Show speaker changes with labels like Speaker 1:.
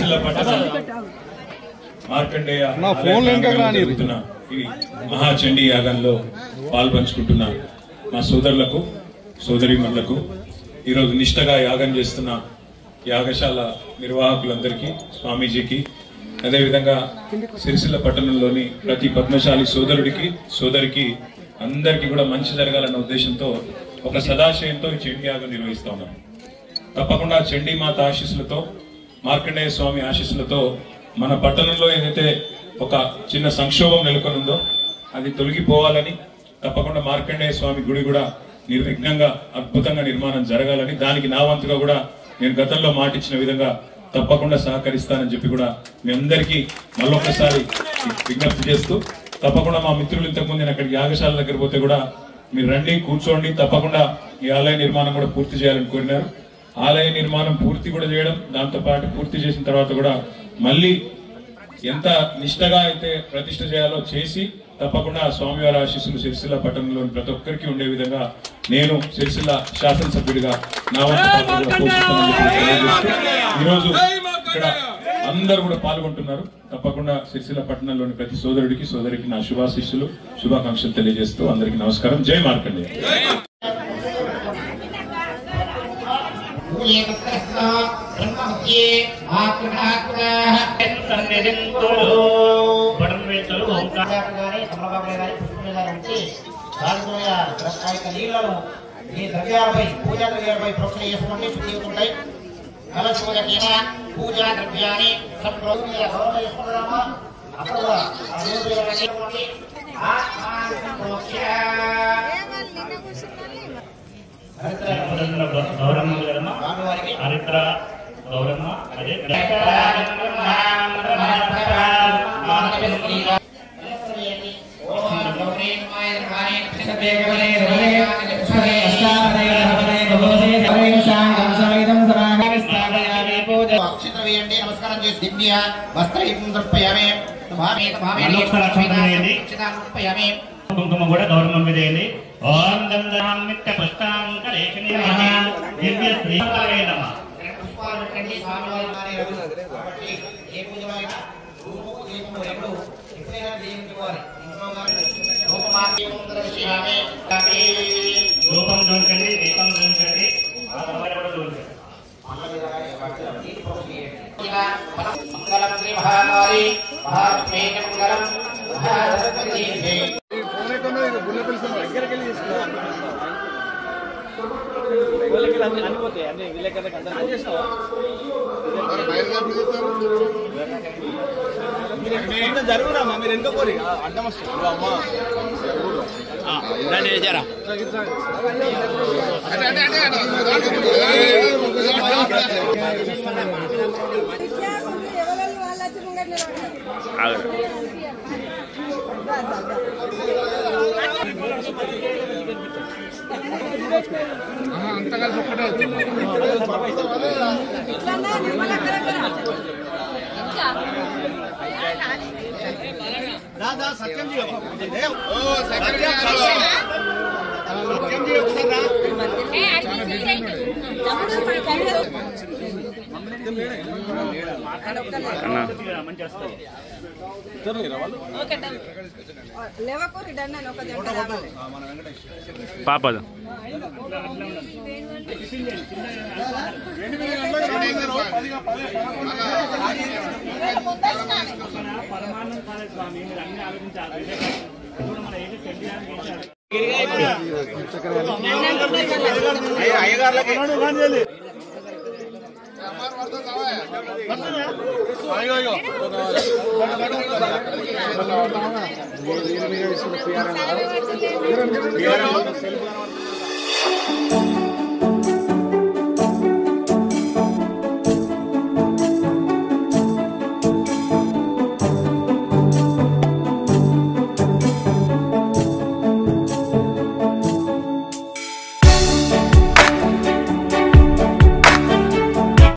Speaker 1: సిరిసిల్ల పట్టణ మార్కండేయ జరుగుతున్న ఈ మహాచండీ యాగంలో పాల్పంచుకుంటున్న మా సోదరులకు సోదరీమణులకు ఈరోజు నిష్టగా యాగం చేస్తున్న యాగశాల నిర్వాహకులందరికీ స్వామీజీకి అదేవిధంగా సిరిసిల్ల పట్టణంలోని ప్రతి పద్మశాలి సోదరుడికి సోదరికి అందరికీ కూడా మంచి జరగాలన్న ఉద్దేశంతో ఒక సదాశయంతో ఈ చండీ యాగం నిర్వహిస్తా ఉన్నాం. తప్పకుండా చండీ మాత ఆశీస్సులతో మార్కండేయ స్వామి ఆశీస్సులతో మన పట్టణంలో ఏదైతే ఒక చిన్న సంక్షోభం నెలకొనుందో అది తొలగిపోవాలని తప్పకుండా మార్కండేయ స్వామి గుడి కూడా నిర్విఘ్నంగా అద్భుతంగా నిర్మాణం జరగాలని దానికి నా వంతుగా కూడా నేను గతంలో మాటిచ్చిన విధంగా తప్పకుండా సహకరిస్తానని చెప్పి కూడా మీ అందరికీ మళ్ళొక్కసారి విజ్ఞప్తి చేస్తూ తప్పకుండా మా మిత్రులు ఇంతకుముందు నేను అక్కడికి యాగశాల దగ్గర పోతే కూడా మీరు రండి కూర్చోండి తప్పకుండా ఈ ఆలయ నిర్మాణం కూడా పూర్తి చేయాలని కోరినారు. ఆలయ నిర్మాణం పూర్తి కూడా చేయడం దాంతో పాటు పూర్తి చేసిన తర్వాత కూడా మళ్ళీ ఎంత నిష్టగా అయితే ప్రతిష్ఠ చేయాలో చేసి తప్పకుండా స్వామివారి ఆశీస్సులు సిరిసిల్ల పట్టణంలోని ప్రతి ఒక్కరికి ఉండే విధంగా నేను సిరిసిల్ల శాసనసభ్యుడిగా నా వంతు ఈరోజు ఇక్కడ అందరూ కూడా పాల్గొంటున్నారు. తప్పకుండా సిరిసిల్ల పట్టణంలోని ప్రతి సోదరుడికి సోదరికి నా శుభాశీస్సులు శుభాకాంక్షలు తెలియజేస్తూ అందరికీ నమస్కారం. జై మార్కండేయ.
Speaker 2: పూజా ద్రవ్యాలపై ప్రోక్షణ చేసుకోండి, శుద్ధి అవుతుంటాయి. పూజా ద్రవ్యాన్ని చేసుకుంటున్నామా అప్పుడు
Speaker 3: హరిద్ర గౌరమ్మ అదే
Speaker 2: అక్షత వేయండి, నమస్కారం చేసి దివ్య వస్త్రం దర్పయామే
Speaker 3: కుంకుమ కూడా గౌరవం మీద వేయండి. ఓం దందనామిత్య పుష్పాంకరేషిణి దివ్య శ్రీకారే నమః.
Speaker 2: పుష్పాలు పెట్టండి స్వామివారి కాబట్టి ఏ పూజలో అయినా రూపము దీపము రెండు ఎప్పుడైనా దీవించుకోవాలి.
Speaker 3: రూపం దొరకండి, దీపం దొరకండి,
Speaker 2: మంగళం శ్రీ మహామారి మహాత్మేన మంగళం మహాసరస్వతీ జై.
Speaker 4: జరుగురామా మీరు ఎంత కోరి అడ్డం వస్తుంది అంత కలిసి ఒక్కటే సత్యం
Speaker 5: పాపదు
Speaker 3: పరమానంద స్వామి మీరు అన్ని ఆలోచించాలి.
Speaker 4: అయ్యగారులకి